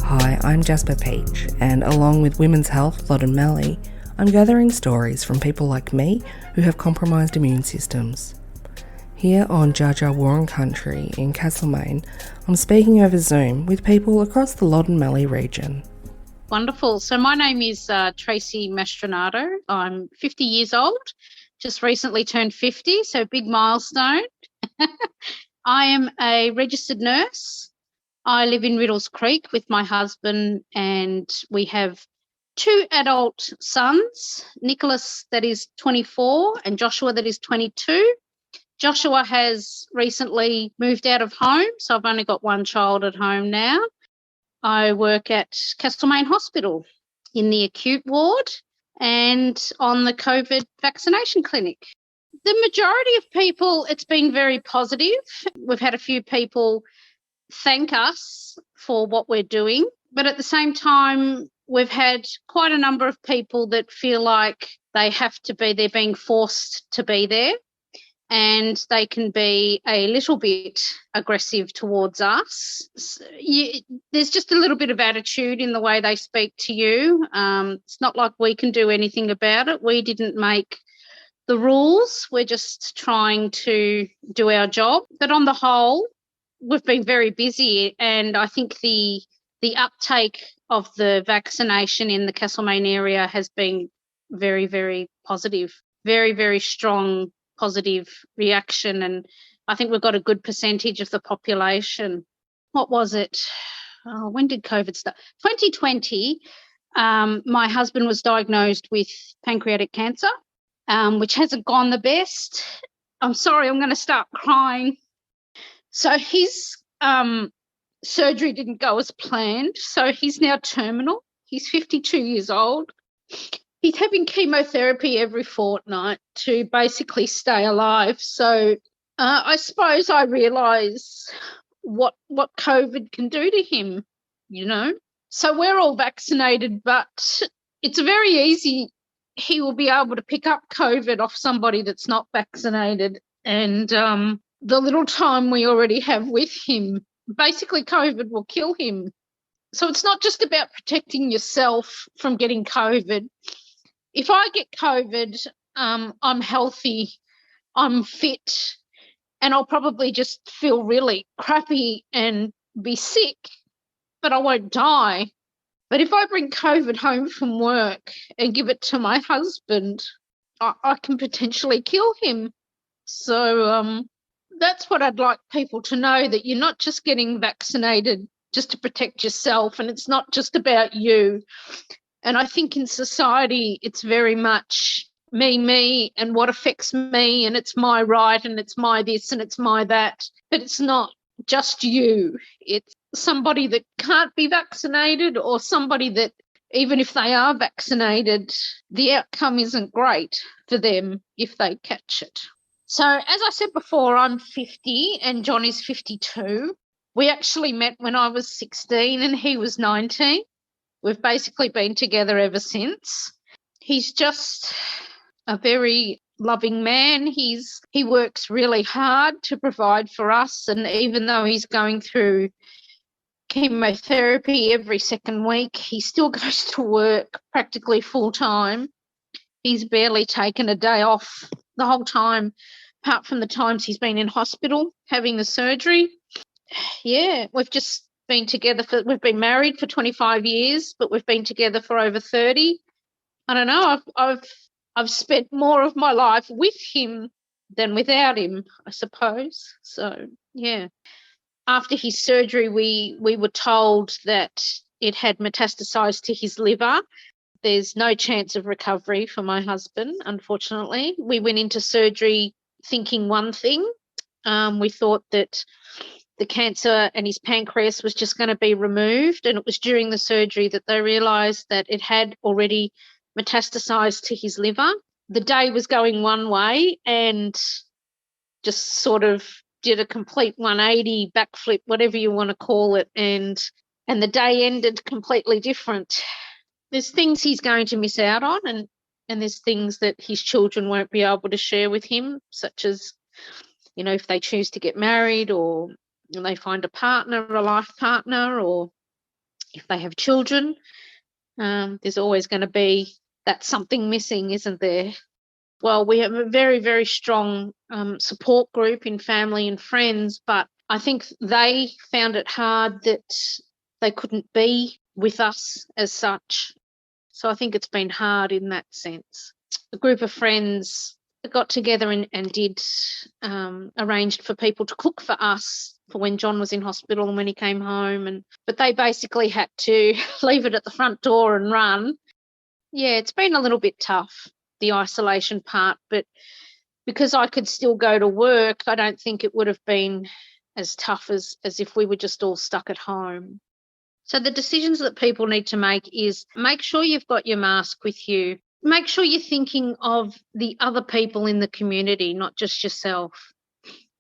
Hi, I'm Jasper Peach, and along with Women's Health, Loddon Mallee, I'm gathering stories from people like me who have compromised immune systems. Here on Dja Dja Wurrung Country in Castlemaine, I'm speaking over Zoom with people across the Loddon Mallee region. Wonderful. So my name is Tracy Mastronato. I'm 50 years old, just recently turned 50, so big milestone. I am a registered nurse. I live in Riddles Creek with my husband, and we have two adult sons, Nicholas that is 24 and Joshua that is 22. Joshua has recently moved out of home, so I've only got one child at home now. I work at Castlemaine Hospital in the acute ward and on the COVID vaccination clinic. The majority of people, it's been very positive. We've had a few people thank us for what we're doing, but at the same time, we've had quite a number of people that feel like they're being forced to be there, and they can be a little bit aggressive towards us. There's just a little bit of attitude in the way they speak to you. It's not like we can do anything about it. We didn't make the rules. We're just trying to do our job. But on the whole, we've been very busy, and I think the uptake of the vaccination in the Castlemaine area has been very, very positive, very, very strong positive reaction, and I think we've got a good percentage of the population. What was it? When did COVID start? 2020, my husband was diagnosed with pancreatic cancer, which hasn't gone the best. I'm sorry, I'm going to start crying. So his surgery didn't go as planned, so he's now terminal. He's 52 years old. He's having chemotherapy every fortnight to basically stay alive. So I suppose I realise what COVID can do to him, you know. So we're all vaccinated, but it's very easy. He will be able to pick up COVID off somebody that's not vaccinated. And the little time we already have with him, basically COVID will kill him. So it's not just about protecting yourself from getting COVID. If I get COVID, I'm healthy, I'm fit, and I'll probably just feel really crappy and be sick, but I won't die. But if I bring COVID home from work and give it to my husband, I can potentially kill him. So that's what I'd like people to know, that you're not just getting vaccinated just to protect yourself, and it's not just about you. And I think in society, it's very much me, and what affects me, and it's my right, and it's my this, and it's my that. But it's not just you. It's somebody that can't be vaccinated, or somebody that, even if they are vaccinated, the outcome isn't great for them if they catch it. So as I said before, I'm 50 and John is 52. We actually met when I was 16 and he was 19. We've basically been together ever since. He's just a very loving man. He works really hard to provide for us, and even though he's going through chemotherapy every second week, he still goes to work practically full time. He's barely taken a day off the whole time, apart from the times he's been in hospital having the surgery. Yeah, we've just been together we've been married for 25 years, but we've been together for over 30. I don't know, I've spent more of my life with him than without him, I suppose. So yeah, after his surgery, we were told that it had metastasized to his liver. There's no chance of recovery for my husband, unfortunately. We went into surgery thinking one thing. We thought that the cancer and his pancreas was just going to be removed, and it was during the surgery that they realised that it had already metastasised to his liver. The day was going one way and just sort of did a complete 180 backflip, whatever you want to call it, and the day ended completely different. There's things he's going to miss out on, and there's things that his children won't be able to share with him, such as, you know, if they choose to get married, or they find a partner, a life partner, or If they have children, there's always going to be that something missing, isn't there? Well, we have a very, very strong support group in family and friends, but I think they found it hard that they couldn't be with us as such. So I think it's been hard in that sense. A group of friends got together and did arranged for people to cook for us for when John was in hospital and when he came home. But they basically had to leave it at the front door and run. Yeah, it's been a little bit tough, the isolation part, but because I could still go to work, I don't think it would have been as tough as if we were just all stuck at home. So the decisions that people need to make is make sure you've got your mask with you. Make sure you're thinking of the other people in the community, not just yourself.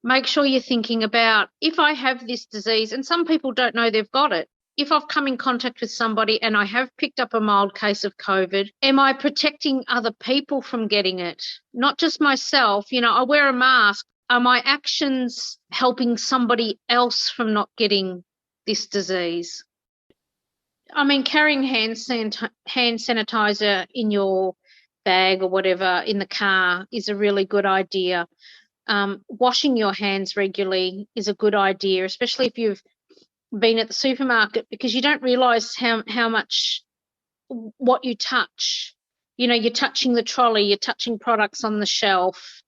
Make sure you're thinking about, if I have this disease, and some people don't know they've got it, if I've come in contact with somebody and I have picked up a mild case of COVID, am I protecting other people from getting it? Not just myself. I wear a mask. Are my actions helping somebody else from not getting this disease? I mean, carrying hand sanitizer in your bag or whatever in the car is a really good idea. Washing your hands regularly is a good idea, especially if you've been at the supermarket, because you don't realise how much what you touch. You're touching the trolley, you're touching products on the shelf,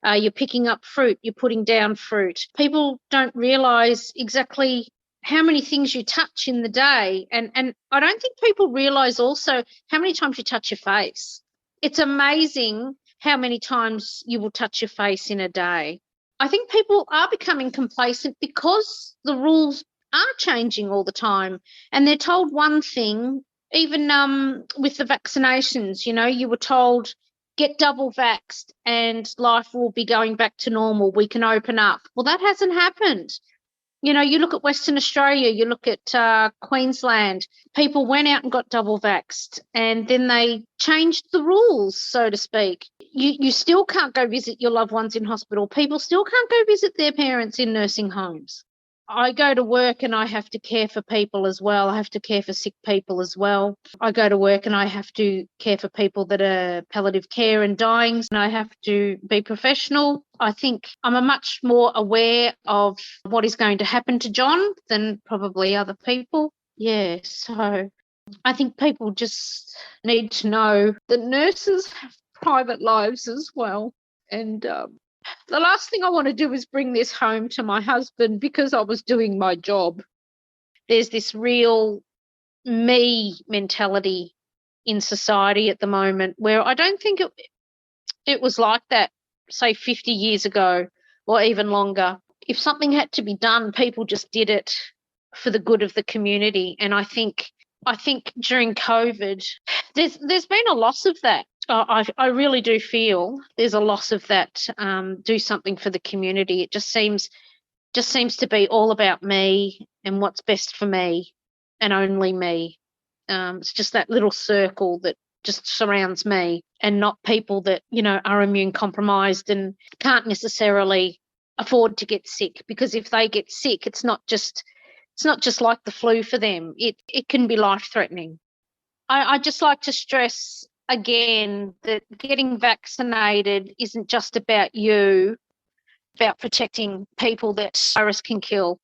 you're picking up fruit, you're putting down fruit. People don't realise exactly how many things you touch in the day. And I don't think people realise also how many times you touch your face. It's amazing how many times you will touch your face in a day. I think people are becoming complacent because the rules are changing all the time, and they're told one thing. Even with the vaccinations, you were told, get double vaxxed and life will be going back to normal. We can open up. Well, that hasn't happened. You look at Western Australia, you look at Queensland, people went out and got double vaxxed and then they changed the rules, so to speak. You still can't go visit your loved ones in hospital. People still can't go visit their parents in nursing homes. I go to work and I have to care for people as well. I have to care for sick people as well. I go to work and I have to care for people that are palliative care and dying, and I have to be professional. I think I'm a much more aware of what is going to happen to John than probably other people. Yeah, so I think people just need to know that nurses have private lives as well. And the last thing I want to do is bring this home to my husband because I was doing my job. There's this real me mentality in society at the moment where I don't think it was like that, say, 50 years ago or even longer. If something had to be done, people just did it for the good of the community. And I think during COVID, there's been a loss of that. I really do feel there's a loss of that. Do something for the community. It just seems to be all about me and what's best for me and only me. It's just that little circle that just surrounds me, and not people that are immune compromised and can't necessarily afford to get sick. Because if they get sick, it's not just like the flu for them. It can be life threatening. I just like to stress again that getting vaccinated isn't just about you, about protecting people that virus can kill.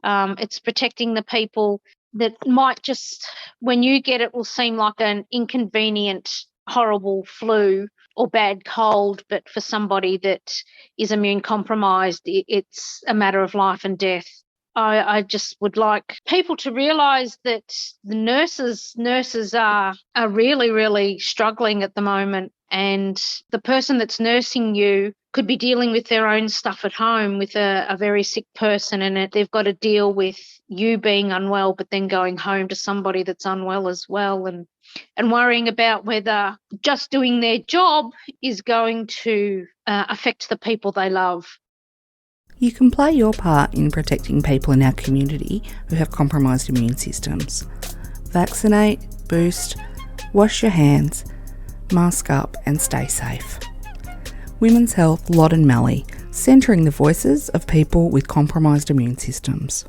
It's protecting the people that might just, when you get it, will seem like an inconvenient, horrible flu or bad cold, but for somebody that is immune compromised, it's a matter of life and death. I just would like people to realise that the nurses are really, really struggling at the moment, and the person that's nursing you could be dealing with their own stuff at home with a very sick person, and they've got to deal with you being unwell but then going home to somebody that's unwell as well, and worrying about whether just doing their job is going to affect the people they love. You can play your part in protecting people in our community who have compromised immune systems. Vaccinate, boost, wash your hands, mask up and stay safe. Women's Health Loddon Mallee, centring the voices of people with compromised immune systems.